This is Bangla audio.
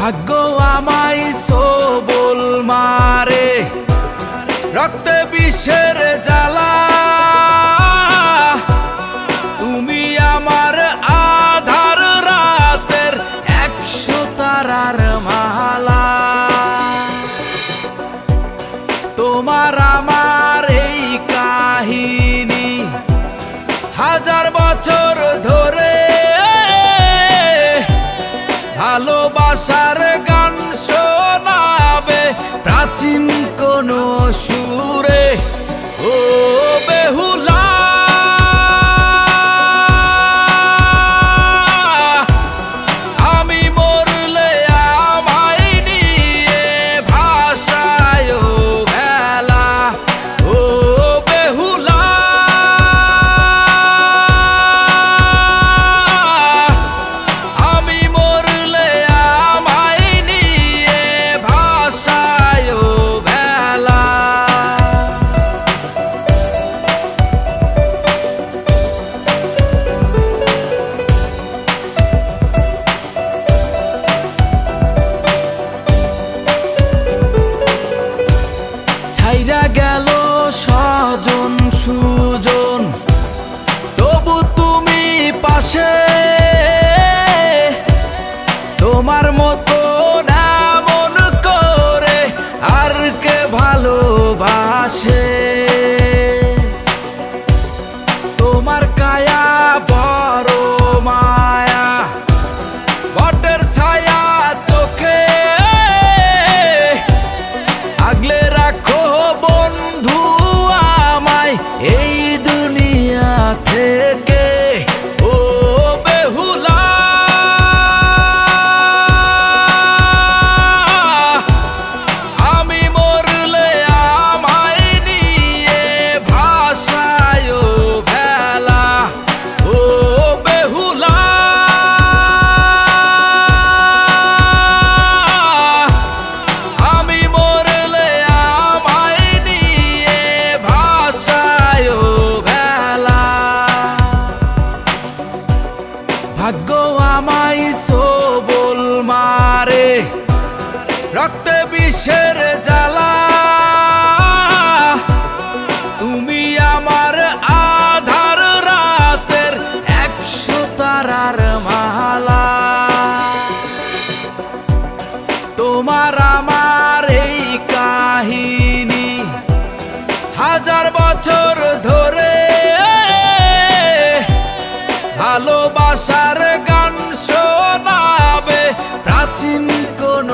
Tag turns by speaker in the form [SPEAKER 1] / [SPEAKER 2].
[SPEAKER 1] ভাগ্য আমায় সবল মারে, রক্তে বিষের জ্বালা। তুমি আমার আধার রাতের 100 তারার মালা। তোমার আমার এই কাহিনী 1000 বছর ধরে, ভালোবাসার গান শোনাবে প্রাচীন কোন সুরে। ও বেহুলা, আমি মরলে আমায় নিয়ে ভাষায় ভেলা। ও বেহুলা, আমি মরলে আমায় নিয়ে ভাষায় ভেলা। ছাইরা গেল স্বজন সুজন, তবু তুমি পাশে। তোমার মতো এমন করে আর কে ভালোবাসে? তোমার কায়া বড় মায়া, বটের ছায়া চোখে। আগলে রাখো বন্ধু আমায় এই দুনিয়া থেকে। ও বেহুলা, আমি মরলে আমায় নিয়ে ভাষায় ভেলা। ও বেহুলা, আমি মরলে আমায় নিয়ে ভাষায় ভেলা। ভাগ্য আমায় সবল মারে, রক্তে বিষের জ্বালা। তুমি আমার আধার রাতের 100 তারার মালা। তোমার আমার এই কাহিনী 1000 বছর ধরে, ভালোবাসার গান শোনাবে প্রাচীন কোন